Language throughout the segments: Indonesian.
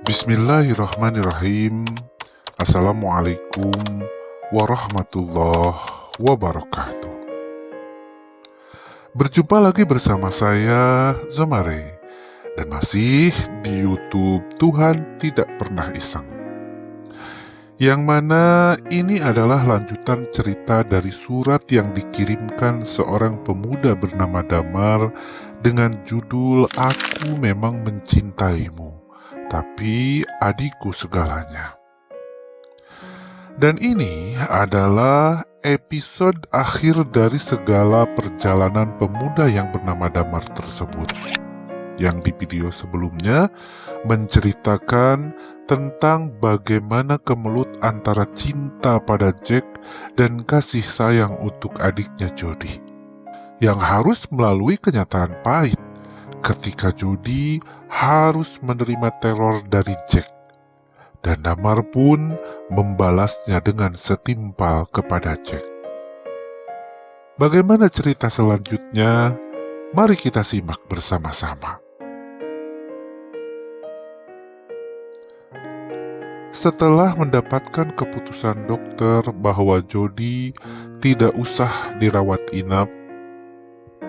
Bismillahirrahmanirrahim. Assalamualaikum warahmatullahi wabarakatuh. Berjumpa lagi bersama saya, Zomare, dan masih di YouTube Tuhan Tidak Pernah Iseng. Yang mana ini adalah lanjutan cerita dari surat yang dikirimkan seorang pemuda bernama Damar dengan judul Aku Memang Mencintaimu, tapi adikku segalanya. Dan ini adalah episode akhir dari segala perjalanan pemuda yang bernama Damar tersebut. Yang di video sebelumnya menceritakan tentang bagaimana kemelut antara cinta pada Jack dan kasih sayang untuk adiknya Jody, yang harus melalui kenyataan pahit ketika Jody harus menerima teror dari Jack, dan Damar pun membalasnya dengan setimpal kepada Jack. Bagaimana cerita selanjutnya? Mari kita simak bersama-sama. Setelah mendapatkan keputusan dokter bahwa Jody tidak usah dirawat inap,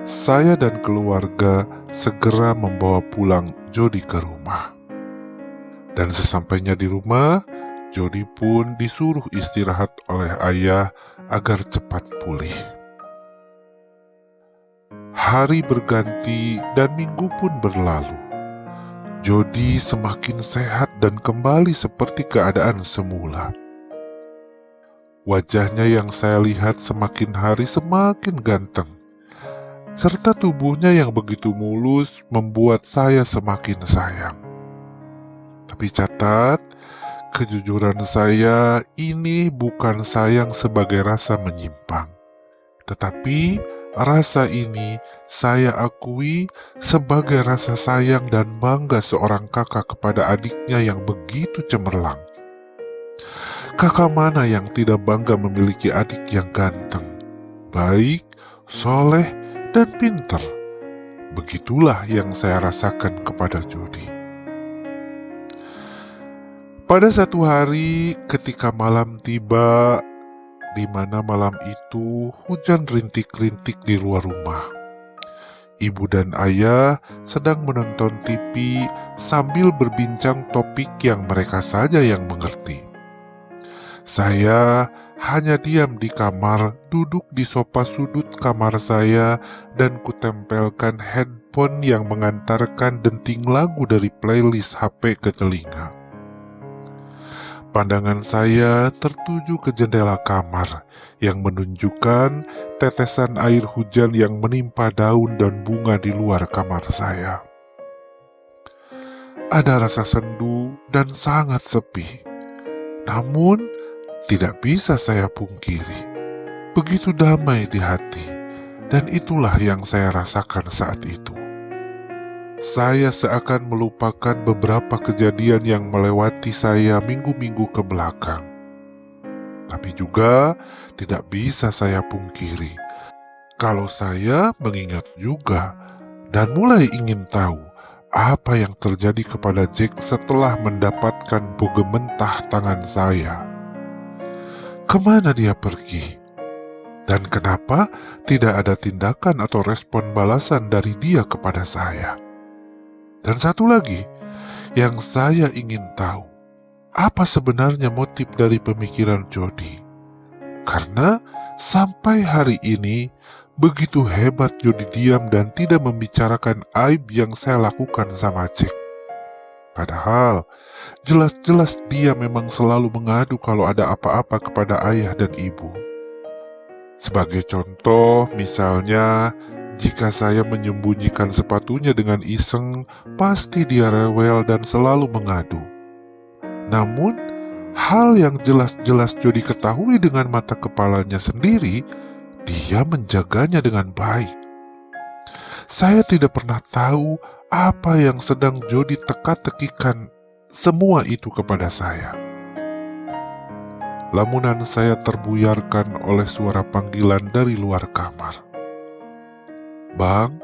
saya dan keluarga segera membawa pulang Jody ke rumah. Dan sesampainya di rumah, Jody pun disuruh istirahat oleh ayah agar cepat pulih. Hari berganti dan minggu pun berlalu. Jody semakin sehat dan kembali seperti keadaan semula. Wajahnya yang saya lihat semakin hari semakin ganteng, serta tubuhnya yang begitu mulus membuat saya semakin sayang. Tapi catat, kejujuran saya ini bukan sayang sebagai rasa menyimpang, tetapi rasa ini saya akui sebagai rasa sayang dan bangga seorang kakak kepada adiknya yang begitu cemerlang. Kakak mana yang tidak bangga memiliki adik yang ganteng, baik, soleh, dan pintar? Begitulah yang saya rasakan kepada Jody. Pada satu hari ketika malam tiba, di mana malam itu hujan rintik-rintik di luar rumah. Ibu dan ayah sedang menonton TV sambil berbincang topik yang mereka saja yang mengerti. Saya hanya diam di kamar, duduk di sofa sudut kamar saya dan kutempelkan headphone yang mengantarkan denting lagu dari playlist HP ke telinga. Pandangan saya tertuju ke jendela kamar yang menunjukkan tetesan air hujan yang menimpa daun dan bunga di luar kamar saya. Ada rasa sendu dan sangat sepi. Namun, tidak bisa saya pungkiri. Begitu damai di hati, dan itulah yang saya rasakan saat itu. Saya seakan melupakan beberapa kejadian yang melewati saya minggu-minggu ke belakang. Tapi juga tidak bisa saya pungkiri kalau saya mengingat juga dan mulai ingin tahu apa yang terjadi kepada Jack setelah mendapatkan boge mentah tangan saya. Kemana dia pergi? Dan kenapa tidak ada tindakan atau respon balasan dari dia kepada saya? Dan satu lagi yang saya ingin tahu, apa sebenarnya motif dari pemikiran Jody? Karena sampai hari ini begitu hebat Jody diam dan tidak membicarakan aib yang saya lakukan sama Jack. Padahal jelas-jelas dia memang selalu mengadu kalau ada apa-apa kepada ayah dan ibu. Sebagai contoh, misalnya jika saya menyembunyikan sepatunya dengan iseng, pasti dia rewel dan selalu mengadu. Namun, hal yang jelas-jelas Jody ketahui dengan mata kepalanya sendiri, dia menjaganya dengan baik. Saya tidak pernah tahu apa yang sedang Jody teka-tekikan semua itu kepada saya. Lamunan saya terbuyarkan oleh suara panggilan dari luar kamar. Bang,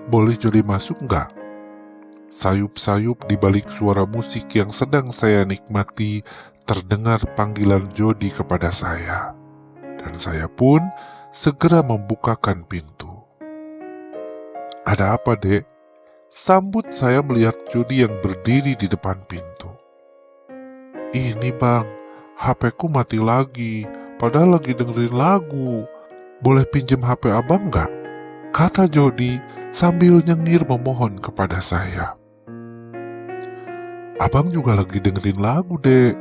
boleh Jody masuk nggak? Sayup-sayup di balik suara musik yang sedang saya nikmati, terdengar panggilan Jody kepada saya. Dan saya pun segera membukakan pintu. "Ada apa, Dek?" Sambut saya melihat Jody yang berdiri di depan pintu. "Ini bang, HP-ku mati lagi, padahal lagi dengerin lagu. Boleh pinjem HP abang nggak?" kata Jody sambil nyengir memohon kepada saya. "Abang juga lagi dengerin lagu, Dek.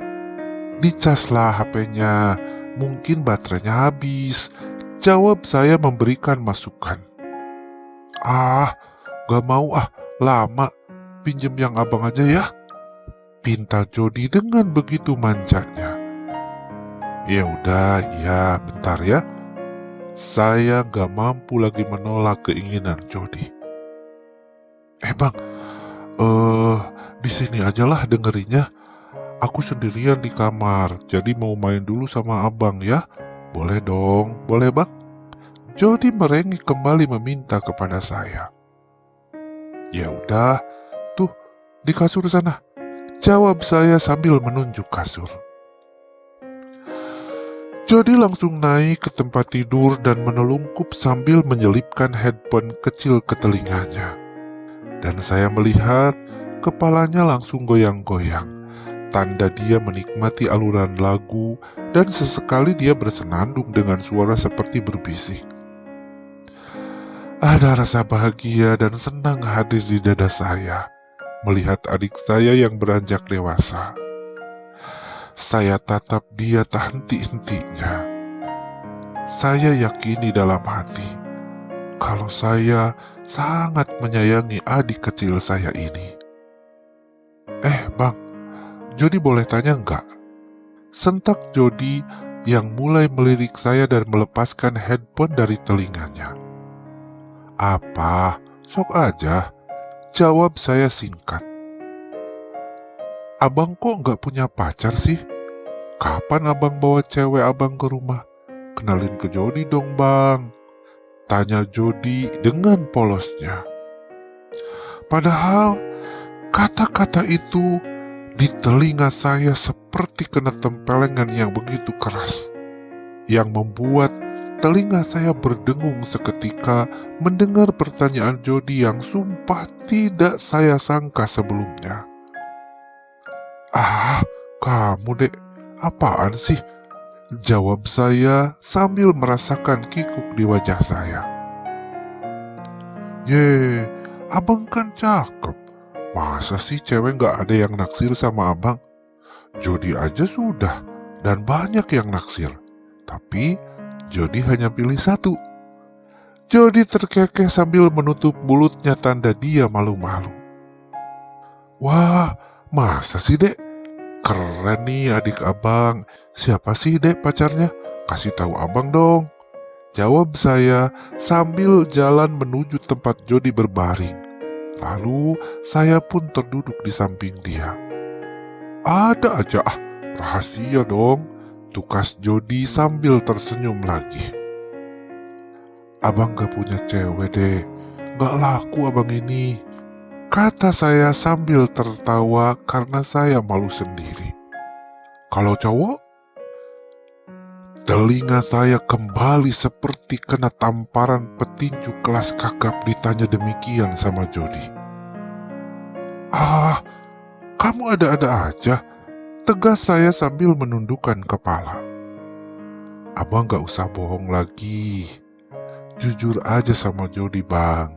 Dicaslah HP-nya, mungkin baterainya habis," jawab saya memberikan masukan. "Ah, gak mau lama. Pinjem yang abang aja ya," pinta Jody dengan begitu manjanya. "Ya udah, ya bentar ya." Saya gak mampu lagi menolak keinginan Jody. Bang, di sini ajalah dengerinnya. Aku sendirian di kamar, jadi mau main dulu sama abang ya. Boleh dong, boleh bang?" Jody merengek kembali meminta kepada saya. "Ya udah, tuh di kasur sana," jawab saya sambil menunjuk kasur. Jody langsung naik ke tempat tidur dan menelungkup sambil menyelipkan handphone kecil ke telinganya. Dan saya melihat kepalanya langsung goyang-goyang, tanda dia menikmati alunan lagu, dan sesekali dia bersenandung dengan suara seperti berbisik. Ada rasa bahagia dan senang hadir di dada saya melihat adik saya yang beranjak dewasa. Saya tatap dia tak henti-hentinya. Saya yakini dalam hati kalau saya sangat menyayangi adik kecil saya ini. Bang, Jody boleh tanya enggak?" sentak Jody yang mulai melirik saya dan melepaskan handphone dari telinganya. "Apa? Sok aja," jawab saya singkat. "Abang kok nggak punya pacar sih? Kapan abang bawa cewek abang ke rumah? Kenalin ke Jody dong bang," tanya Jody dengan polosnya. Padahal kata-kata itu di telinga saya seperti kena tempelengan yang begitu keras, yang membuat telinga saya berdengung seketika mendengar pertanyaan Jody yang sumpah tidak saya sangka sebelumnya. Kamu dek, apaan sih?" jawab saya sambil merasakan kikuk di wajah saya. "Ye, abang kan cakep. Masa sih cewek gak ada yang naksir sama abang? Jody aja sudah, dan banyak yang naksir. Tapi Jody hanya pilih satu." Jody terkekeh sambil menutup mulutnya tanda dia malu-malu. "Wah, masa sih dek? Keren nih adik abang. Siapa sih dek pacarnya? Kasih tahu abang dong," jawab saya sambil jalan menuju tempat Jody berbaring. Lalu saya pun terduduk di samping dia. "Ada aja rahasia dong," tukas Jody sambil tersenyum lagi. "Abang gak punya cewek dek, gak laku abang ini," kata saya sambil tertawa karena saya malu sendiri. "Kalau cowok?" Telinga saya kembali seperti kena tamparan petinju kelas kakap ditanya demikian sama Jody. Kamu ada-ada aja," tegas saya sambil menundukkan kepala. "Abang gak usah bohong lagi. Jujur aja sama Jody bang.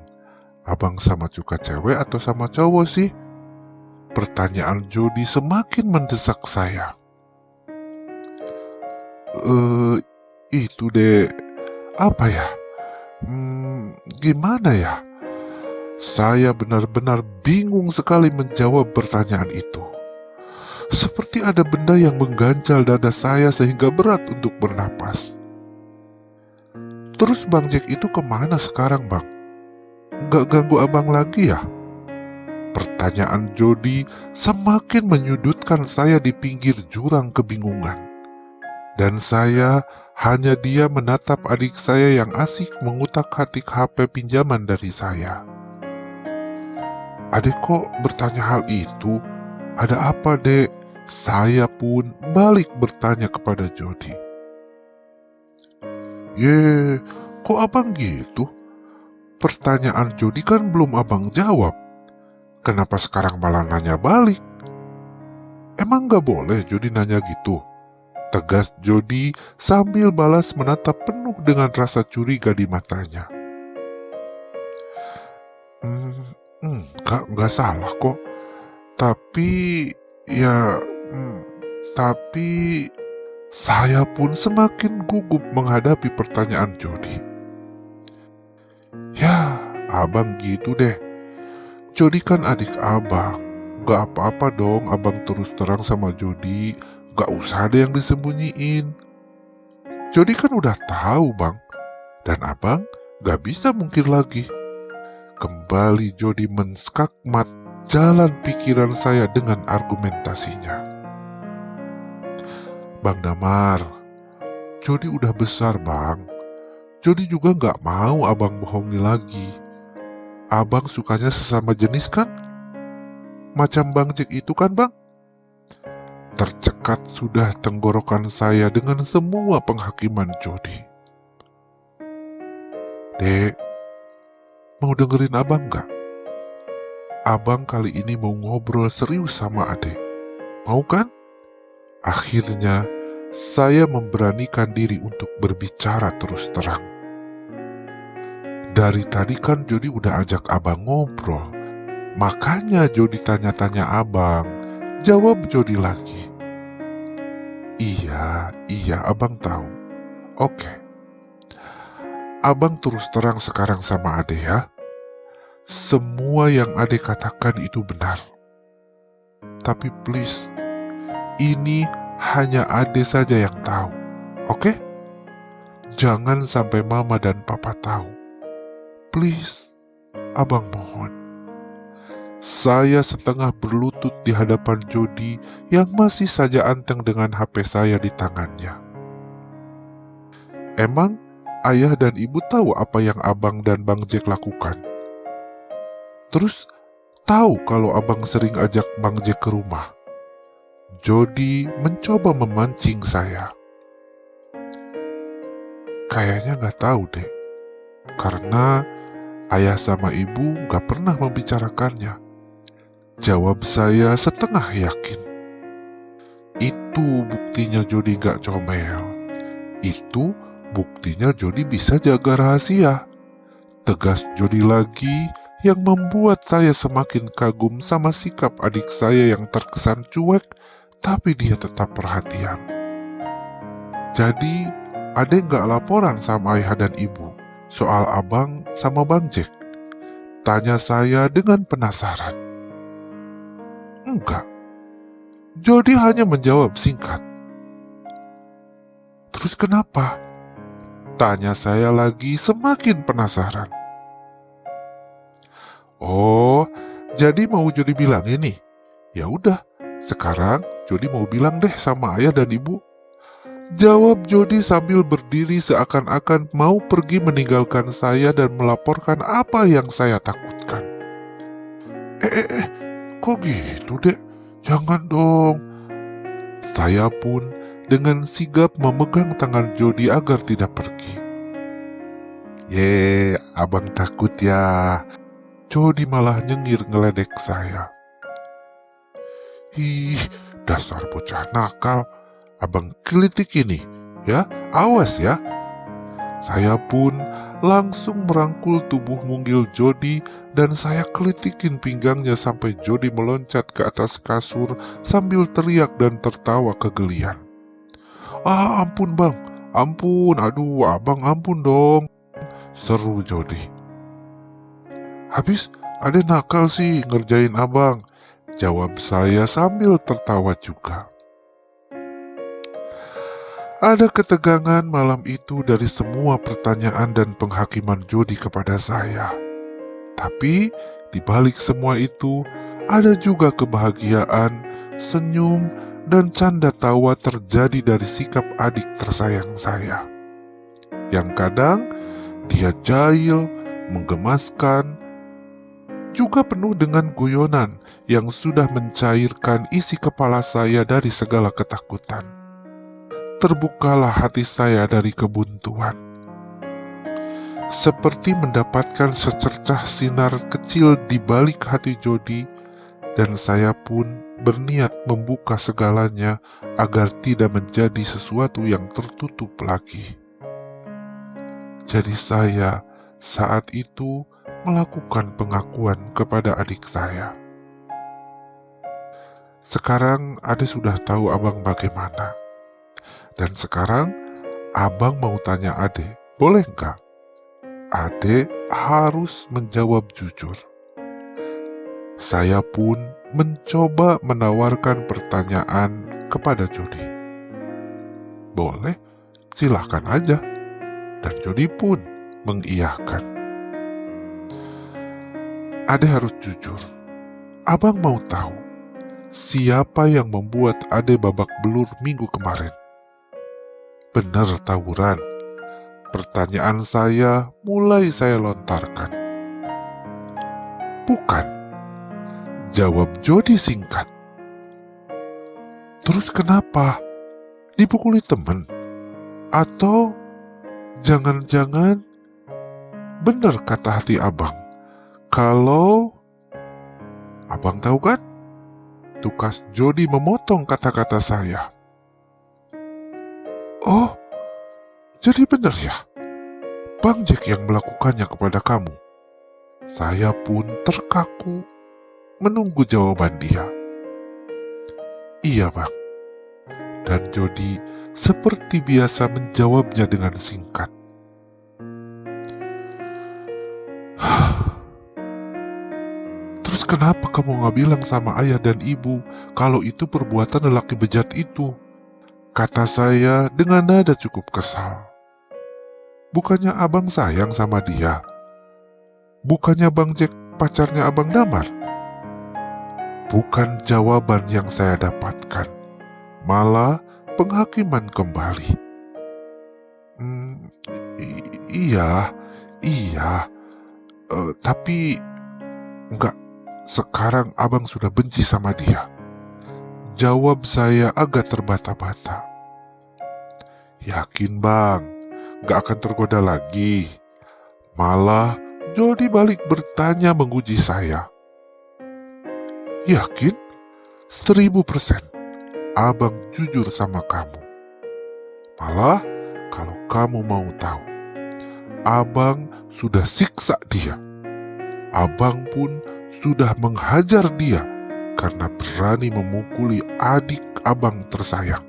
Abang sama suka cewek atau sama cowok sih?" Pertanyaan Jody semakin mendesak saya. Itu deh, apa ya? Gimana ya? Saya benar-benar bingung sekali menjawab pertanyaan itu. Seperti ada benda yang mengganjal dada saya sehingga berat untuk bernapas. "Terus Bang Jack itu kemana sekarang bang? Gak ganggu abang lagi ya?" Pertanyaan Jody semakin menyudutkan saya di pinggir jurang kebingungan. Dan saya hanya diam menatap adik saya yang asik mengutak-atik HP pinjaman dari saya. Adek kok bertanya hal itu? Ada apa, Dek? Saya pun balik bertanya kepada Jody. Ye, kok abang gitu? Pertanyaan Jody kan belum abang jawab. Kenapa sekarang malah nanya balik? Emang gak boleh Jody nanya gitu? Tegas Jody sambil balas menatap penuh dengan rasa curiga di matanya. Enggak salah kok. Tapi, ya, tapi saya pun semakin gugup menghadapi pertanyaan Jody. Ya, abang gitu deh. Jody kan adik abang. Gak apa-apa dong abang terus terang sama Jody. Gak usah ada yang disembunyiin. Jody kan udah tahu bang. Dan abang gak bisa mungkir lagi. Kembali Jody menskakmat jalan pikiran saya dengan argumentasinya. Bang Damar, Jody udah besar bang. Jody juga gak mau abang bohongi lagi. Abang sukanya sesama jenis kan? Macam Bang Jack itu kan bang? Tercekat sudah tenggorokan saya dengan semua penghakiman Jody. Dek, mau dengerin abang gak? Abang kali ini mau ngobrol serius sama adek. Mau kan? Akhirnya, saya memberanikan diri untuk berbicara terus terang. Dari tadi kan Jody udah ajak abang ngobrol. Makanya Jody tanya-tanya abang. Jawab Jody lagi. Iya, abang tahu. Oke. Abang terus terang sekarang sama ade ya. Semua yang ade katakan itu benar. Tapi please, ini hanya ade saja yang tahu. Oke? Jangan sampai mama dan papa tahu. Please, abang mohon. Saya setengah berlutut di hadapan Jody yang masih saja anteng dengan HP saya di tangannya. Emang ayah dan ibu tahu apa yang abang dan Bang Jack lakukan? Terus tahu kalau abang sering ajak Bang Jack ke rumah? Jody mencoba memancing saya. Kayaknya gak tahu deh, karena ayah sama ibu gak pernah membicarakannya. Jawab saya setengah yakin. Itu buktinya Jody gak comel. Itu buktinya Jody bisa jaga rahasia. Tegas Jody lagi yang membuat saya semakin kagum sama sikap adik saya yang terkesan cuek, tapi dia tetap perhatian. Jadi, adek gak laporan sama ayah dan ibu soal abang sama Bang Jack? Tanya saya dengan penasaran. Enggak. Jody hanya menjawab singkat. Terus kenapa? Tanya saya lagi semakin penasaran. Oh, jadi mau Jody bilang ini? Ya udah, sekarang Jody mau bilang deh sama ayah dan ibu. Jawab Jody sambil berdiri seakan-akan mau pergi meninggalkan saya dan melaporkan apa yang saya takutkan. Kok gitu dek? Jangan dong. Saya pun dengan sigap memegang tangan Jody agar tidak pergi. Ye, abang takut ya. Jody malah nyengir ngeledek saya. Ih, dasar bocah nakal. Abang kelitik ini, ya, awas ya. Saya pun langsung merangkul tubuh mungil Jody dan saya kelitikin pinggangnya sampai Jody meloncat ke atas kasur sambil teriak dan tertawa kegelian. Ah, ampun bang, ampun, aduh abang ampun dong, seru Jody. Habis ada nakal sih ngerjain abang, jawab saya sambil tertawa juga. Ada ketegangan malam itu dari semua pertanyaan dan penghakiman Jody kepada saya. Tapi di balik semua itu ada juga kebahagiaan, senyum, dan canda tawa terjadi dari sikap adik tersayang saya. Yang kadang dia jahil, menggemaskan, juga penuh dengan guyonan yang sudah mencairkan isi kepala saya dari segala ketakutan. Terbukalah hati saya dari kebuntuan. Seperti mendapatkan secercah sinar kecil di balik hati Jody, dan saya pun berniat membuka segalanya agar tidak menjadi sesuatu yang tertutup lagi. Jadi saya saat itu melakukan pengakuan kepada adik saya. Sekarang Ade sudah tahu abang bagaimana. Dan sekarang abang mau tanya Ade, boleh nggak? Ade harus menjawab jujur. Saya pun mencoba menawarkan pertanyaan kepada Jody. Boleh, silahkan aja. Dan Jody pun mengiyakan. Ade harus jujur. Abang mau tahu siapa yang membuat Ade babak belur minggu kemarin. Benar tawuran? Pertanyaan saya mulai saya lontarkan. Bukan, jawab Jody singkat. Terus kenapa? Dipukuli temen? Atau jangan-jangan benar kata hati abang? Kalau abang tahu kan? Tukas Jody memotong kata-kata saya. Oh, jadi benar ya? Bang Jack yang melakukannya kepada kamu? Saya pun terkaku menunggu jawaban dia. Iya bang. Dan Jody seperti biasa menjawabnya dengan singkat. Terus kenapa kamu gak bilang sama ayah dan ibu kalau itu perbuatan lelaki bejat itu? Kata saya dengan nada cukup kesal. Bukannya abang sayang sama dia? Bukannya Bang Jack pacarnya abang Damar? Bukan jawaban yang saya dapatkan, malah penghakiman kembali. Iya, tapi enggak, sekarang abang sudah benci sama dia. Jawab saya agak terbata-bata. Yakin bang, gak akan tergoda lagi? Malah Jody balik bertanya menguji saya. Yakin? 1000% abang jujur sama kamu. Malah kalau kamu mau tahu, abang sudah siksa dia. Abang pun sudah menghajar dia karena berani memukuli adik abang tersayang.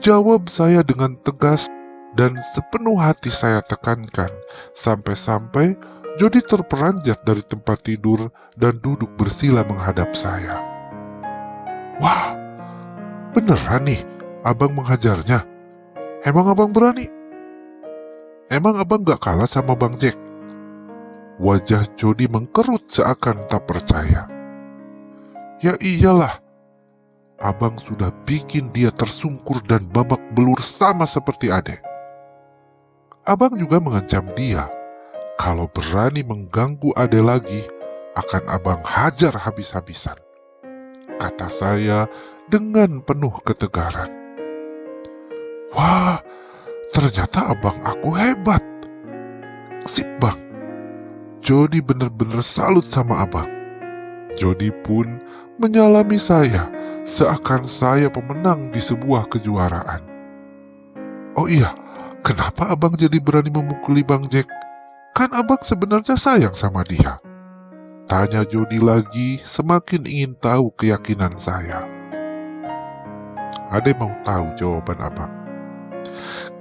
Jawab saya dengan tegas dan sepenuh hati saya tekankan, sampai-sampai Jody terperanjat dari tempat tidur dan duduk bersila menghadap saya. Wah, beneran nih abang menghajarnya? Emang abang berani? Emang abang gak kalah sama Bang Jack? Wajah Jody mengkerut seakan tak percaya. Ya iyalah, abang sudah bikin dia tersungkur dan babak belur sama seperti Ade. Abang juga mengancam dia, kalau berani mengganggu Ade lagi, akan abang hajar habis-habisan. Kata saya dengan penuh ketegaran. Wah, ternyata abang aku hebat. Sip bang, Jody benar-benar salut sama abang. Jody pun menyalami saya seakan saya pemenang di sebuah kejuaraan. Oh iya, kenapa abang jadi berani memukuli Bang Jack? Kan abang sebenarnya sayang sama dia. Tanya Jody lagi, semakin ingin tahu keyakinan saya. Ade mau tahu jawaban abang.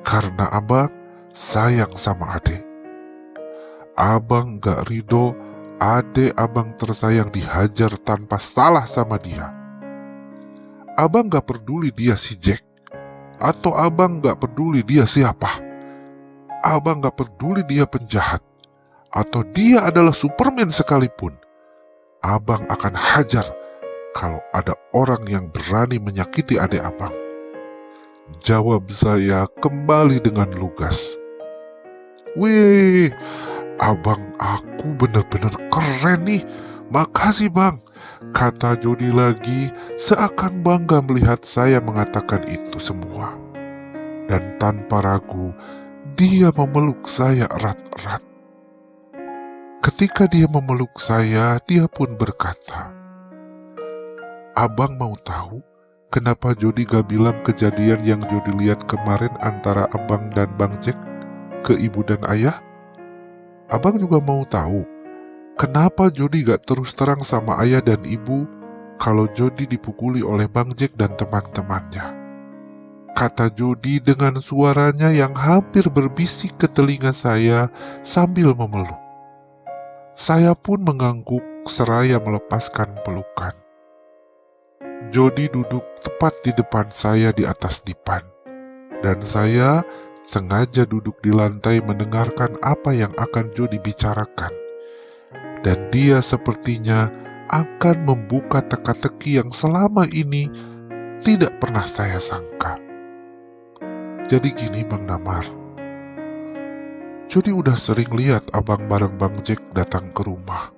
Karena abang sayang sama Ade. Abang gak ridho Ade abang tersayang dihajar tanpa salah sama dia. Abang gak peduli dia si Jack, atau abang gak peduli dia siapa. Abang gak peduli dia penjahat, atau dia adalah Superman sekalipun. Abang akan hajar kalau ada orang yang berani menyakiti adik abang. Jawab saya kembali dengan lugas. Wih, "Abang aku bener-bener keren nih. Makasih bang," kata Jody lagi, seakan bangga melihat saya mengatakan itu semua. Dan tanpa ragu, dia memeluk saya erat-erat. Ketika dia memeluk saya, dia pun berkata, "Abang mau tahu kenapa Jody gak bilang kejadian yang Jody lihat kemarin antara abang dan Bang Jack ke ibu dan ayah? Abang juga mau tahu kenapa Jody gak terus terang sama ayah dan ibu kalau Jody dipukuli oleh Bang Jack dan teman-temannya?" Kata Jody dengan suaranya yang hampir berbisik ke telinga saya sambil memeluk. Saya pun mengangguk seraya melepaskan pelukan. Jody duduk tepat di depan saya di atas dipan, dan saya sengaja duduk di lantai mendengarkan apa yang akan Jody bicarakan. Dan dia sepertinya akan membuka teka-teki yang selama ini tidak pernah saya sangka. Jadi gini Bang Damar, Jody udah sering lihat abang bareng Bang Jack datang ke rumah.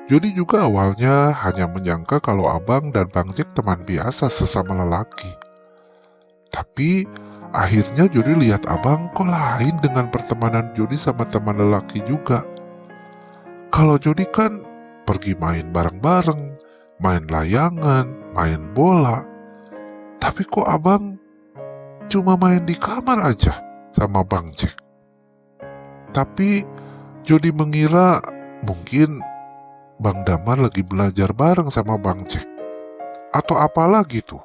Jody juga awalnya hanya menyangka kalau abang dan Bang Jack teman biasa sesama lelaki. Tapi akhirnya Jody lihat abang kok lain dengan pertemanan Jody sama teman lelaki juga. Kalau Jody kan pergi main bareng-bareng, main layangan, main bola. Tapi kok abang cuma main di kamar aja sama Bang Jack. Tapi Jody mengira mungkin Bang Damar lagi belajar bareng sama Bang Jack. Atau apalah gitu.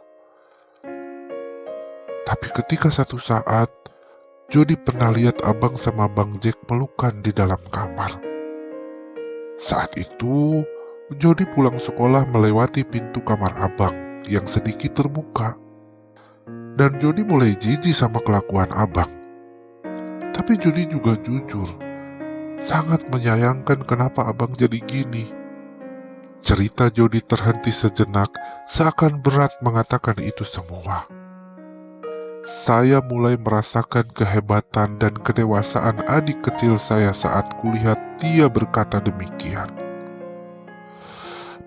Tapi ketika satu saat Jody pernah lihat abang sama Bang Jack pelukan di dalam kamar. Saat itu Jody pulang sekolah melewati pintu kamar abang yang sedikit terbuka. Dan Jody mulai jijik sama kelakuan abang. Tapi Jody juga jujur, sangat menyayangkan kenapa abang jadi gini. Cerita Jody terhenti sejenak, seakan berat mengatakan itu semua. Saya mulai merasakan kehebatan dan kedewasaan adik kecil saya saat kulihat dia berkata demikian.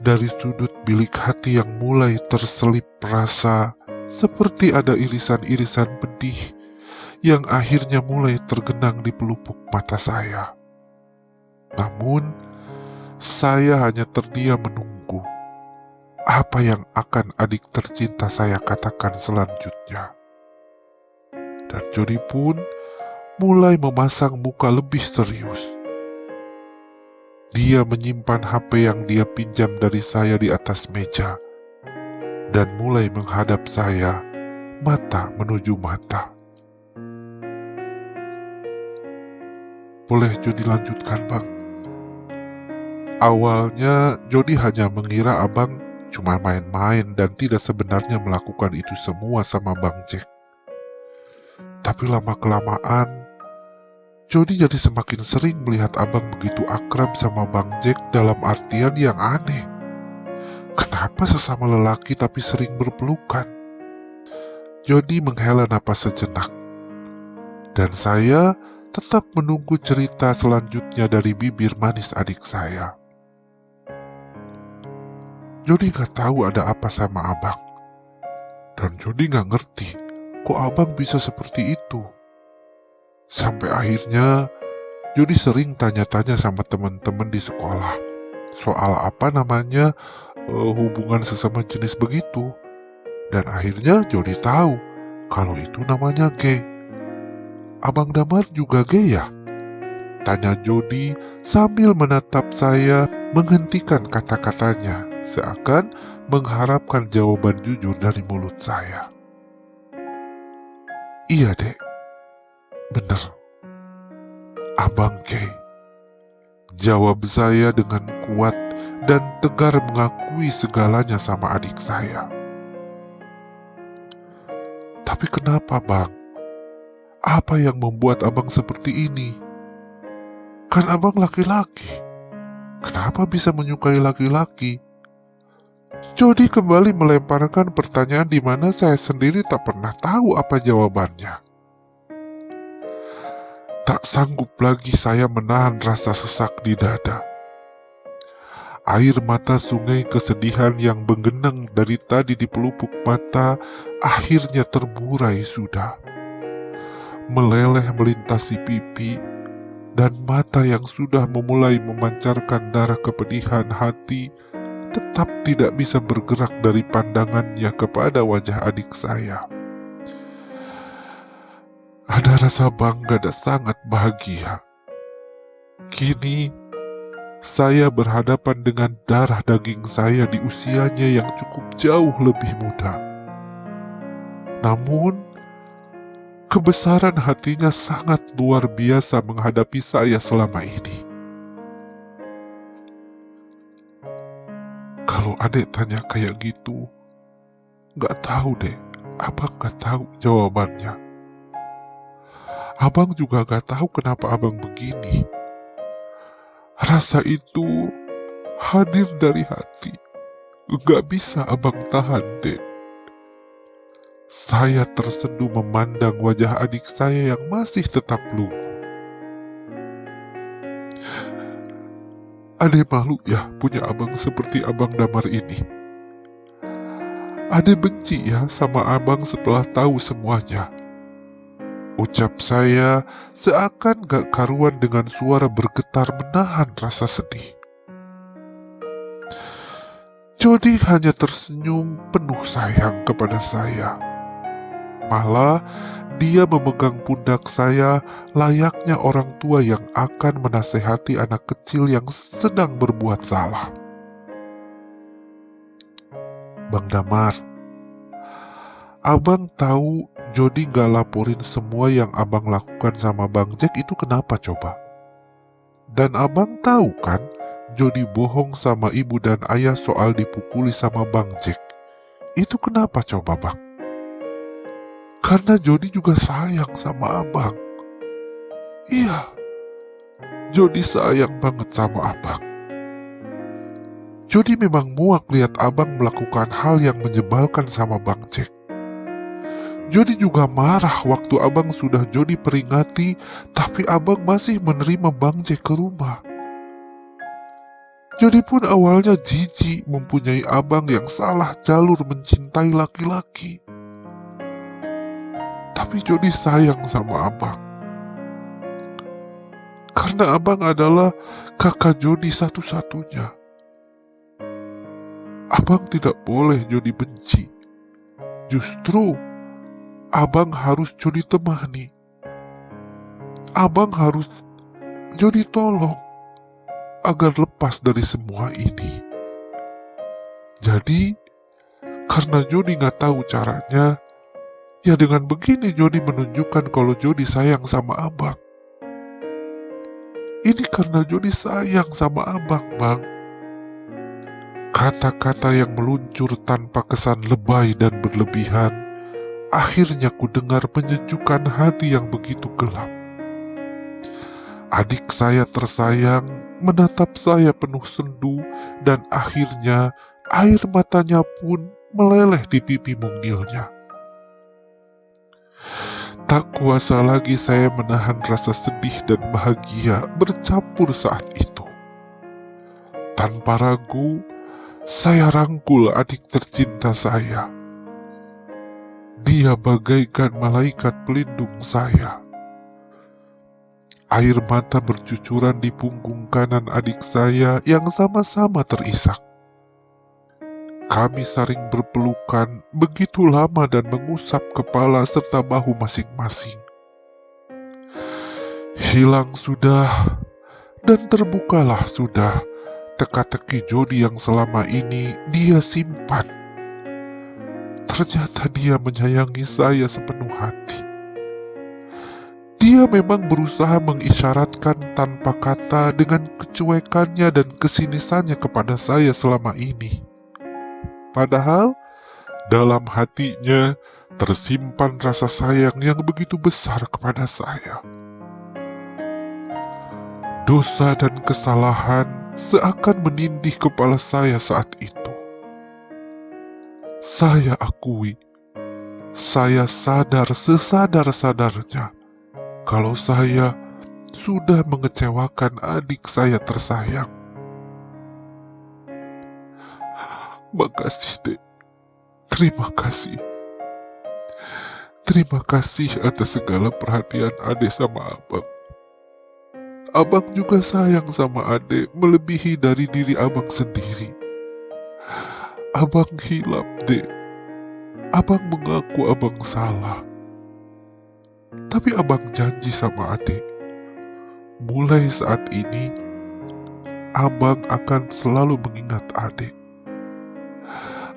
Dari sudut bilik hati yang mulai terselip rasa, seperti ada irisan-irisan pedih yang akhirnya mulai tergenang di pelupuk mata saya. Namun, saya hanya terdiam menunggu apa yang akan adik tercinta saya katakan selanjutnya. Dan Jody pun mulai memasang muka lebih serius. Dia menyimpan HP yang dia pinjam dari saya di atas meja dan mulai menghadap saya, mata menuju mata. Boleh Jody lanjutkan bang? Awalnya Jody hanya mengira abang cuma main-main dan tidak sebenarnya melakukan itu semua sama Bang Jack. Tapi lama-kelamaan Jody jadi semakin sering melihat abang begitu akrab sama Bang Jack dalam artian yang aneh. Kenapa sesama lelaki tapi sering berpelukan? Jody menghela napas sejenak. Dan saya tetap menunggu cerita selanjutnya dari bibir manis adik saya. Jody gak tahu ada apa sama abang. Dan Jody gak ngerti kok abang bisa seperti itu. Sampai akhirnya Jody sering tanya-tanya sama teman-teman di sekolah soal hubungan sesama jenis begitu. Dan akhirnya Jody tahu kalau itu namanya gay. Abang Damar juga gay ya? Tanya Jody sambil menatap saya menghentikan kata-katanya, seakan mengharapkan jawaban jujur dari mulut saya. Iya dek, bener, abang gay. Jawab saya dengan kuat dan tegar mengakui segalanya sama adik saya. Tapi kenapa bang? Apa yang membuat abang seperti ini? Kan abang laki-laki. Kenapa bisa menyukai laki-laki? Jody kembali melemparkan pertanyaan di mana saya sendiri tak pernah tahu apa jawabannya. Tak sanggup lagi saya menahan rasa sesak di dada. Air mata sungai kesedihan yang menggenang dari tadi di pelupuk mata akhirnya terburai sudah. Meleleh melintasi pipi dan mata yang sudah memulai memancarkan darah kepedihan hati tetap tidak bisa bergerak dari pandangannya kepada wajah adik saya. Ada rasa bangga dan sangat bahagia. Kini saya berhadapan dengan darah daging saya di usianya yang cukup jauh lebih muda. Namun, kebesaran hatinya sangat luar biasa menghadapi saya selama ini. Kalau adek tanya kayak gitu, gak tahu deh, abang gak tahu jawabannya. Abang juga gak tahu kenapa abang begini. Rasa itu hadir dari hati, gak bisa abang tahan deh. Saya terseduh memandang wajah adik saya yang masih tetap lugu. Ade malu ya punya abang seperti abang Damar ini. Ade benci ya sama abang setelah tahu semuanya. Ucap saya seakan gak karuan dengan suara bergetar menahan rasa sedih. Jody hanya tersenyum penuh sayang kepada saya. Malah dia memegang pundak saya layaknya orang tua yang akan menasehati anak kecil yang sedang berbuat salah. Bang Damar, abang tahu Jody gak laporin semua yang abang lakukan sama Bang Jack itu kenapa coba? Dan abang tahu kan Jody bohong sama ibu dan ayah soal dipukuli sama Bang Jack. Itu kenapa coba bang? Karena Jody juga sayang sama abang. Iya, Jody sayang banget sama abang. Jody memang muak lihat abang melakukan hal yang menyebalkan sama Bang Jack. Jody juga marah waktu abang sudah Jody peringati, tapi abang masih menerima Bang Jack ke rumah. Jody pun awalnya jijik mempunyai abang yang salah jalur mencintai laki-laki. Tapi Jody sayang sama abang. Karena abang adalah kakak Jody satu-satunya. Abang tidak boleh Jody benci. Justru abang harus Jody temani. Abang harus Jody tolong agar lepas dari semua ini. Jadi, karena Jody gak tahu caranya, ya dengan begini Jody menunjukkan kalau Jody sayang sama abang. Ini karena Jody sayang sama abang, bang. Kata-kata yang meluncur tanpa kesan lebay dan berlebihan akhirnya ku dengar menyejukkan hati yang begitu gelap. Adik saya tersayang menatap saya penuh sendu dan akhirnya air matanya pun meleleh di pipi mungilnya. Tak kuasa lagi saya menahan rasa sedih dan bahagia bercampur saat itu. Tanpa ragu, saya rangkul adik tercinta saya. Dia bagaikan malaikat pelindung saya. Air mata bercucuran di punggung kanan adik saya yang sama-sama terisak. Kami saling berpelukan begitu lama dan mengusap kepala serta bahu masing-masing. Hilang sudah dan terbukalah sudah teka-teki Jody yang selama ini dia simpan. Ternyata dia menyayangi saya sepenuh hati. Dia memang berusaha mengisyaratkan tanpa kata dengan kecuekannya dan kesinisannya kepada saya selama ini. Padahal dalam hatinya tersimpan rasa sayang yang begitu besar kepada saya. Dosa dan kesalahan seakan menindih kepala saya saat itu. Saya akui, saya sadar sesadar-sadarnya kalau saya sudah mengecewakan adik saya tersayang. Makasih, Dek. Terima kasih. Terima kasih atas segala perhatian Adek sama Abang. Abang juga sayang sama Adek melebihi dari diri Abang sendiri. Abang hilap, Dek. Abang mengaku Abang salah. Tapi Abang janji sama Adek, mulai saat ini Abang akan selalu mengingat Adek.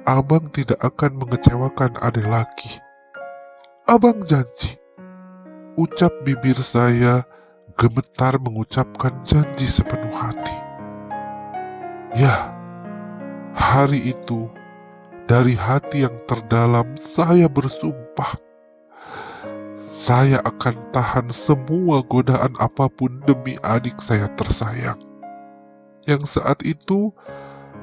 Abang tidak akan mengecewakan Adek lagi. Abang janji. Ucap bibir saya gemetar mengucapkan janji sepenuh hati. Ya, hari itu dari hati yang terdalam saya bersumpah, saya akan tahan semua godaan apapun demi adik saya tersayang, yang saat itu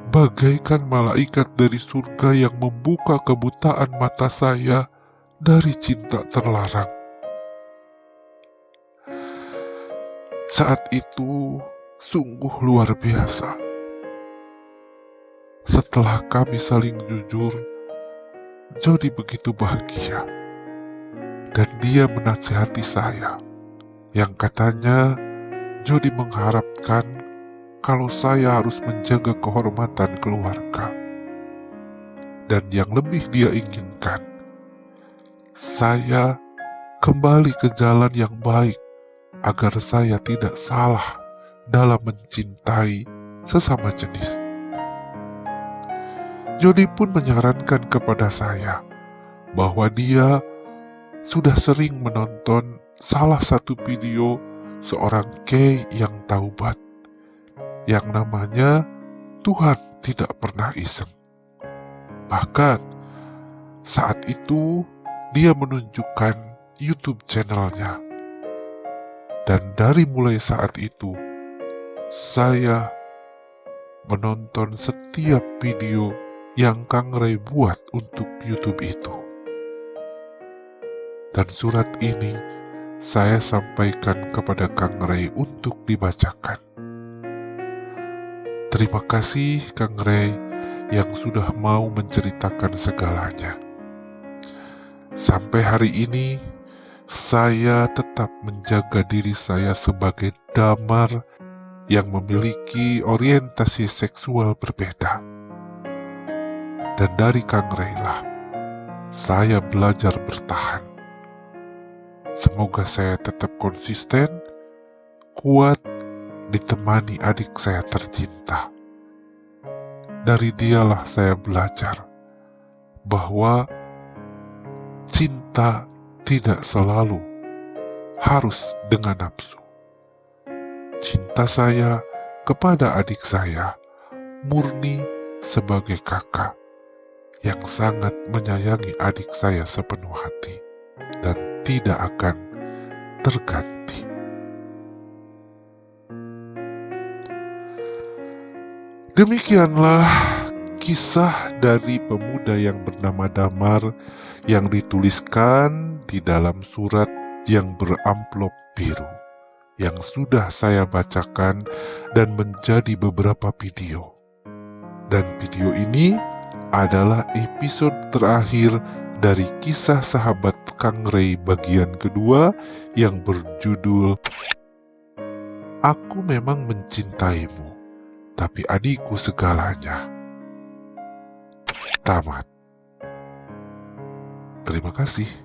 bagaikan malaikat dari surga yang membuka kebutaan mata saya dari cinta terlarang. Saat itu sungguh luar biasa. Setelah kami saling jujur, Jody begitu bahagia. Dan dia menasihati saya, yang katanya Jody mengharapkan kalau saya harus menjaga kehormatan keluarga. Dan yang lebih dia inginkan, saya kembali ke jalan yang baik agar saya tidak salah dalam mencintai sesama jenis. Jody pun menyarankan kepada saya bahwa dia sudah sering menonton salah satu video seorang gay yang taubat, yang namanya Tuhan Tidak Pernah Iseng. Bahkan saat itu dia menunjukkan YouTube channelnya. Dan dari mulai saat itu, saya menonton setiap video yang Kang Ray buat untuk YouTube itu. Dan surat ini saya sampaikan kepada Kang Ray untuk dibacakan. Terima kasih Kang Ray yang sudah mau menceritakan segalanya. Sampai hari ini, saya tetap menjaga diri saya sebagai damar yang memiliki orientasi seksual berbeda. Dan dari Kang Ray lah, saya belajar bertahan. Semoga saya tetap konsisten, kuat, ditemani adik saya tercinta. Dari dialah saya belajar bahwa cinta tidak selalu harus dengan nafsu. Cinta saya kepada adik saya murni sebagai kakak yang sangat menyayangi adik saya sepenuh hati dan tidak akan terganti. Demikianlah kisah dari pemuda yang bernama Damar yang dituliskan di dalam surat yang beramplop biru yang sudah saya bacakan dan menjadi beberapa video. Dan video ini adalah episode terakhir dari kisah sahabat Kang Ray bagian kedua yang berjudul Aku Memang Mencintaimu, Tapi Adikku Segalanya. Tamat. Terima kasih.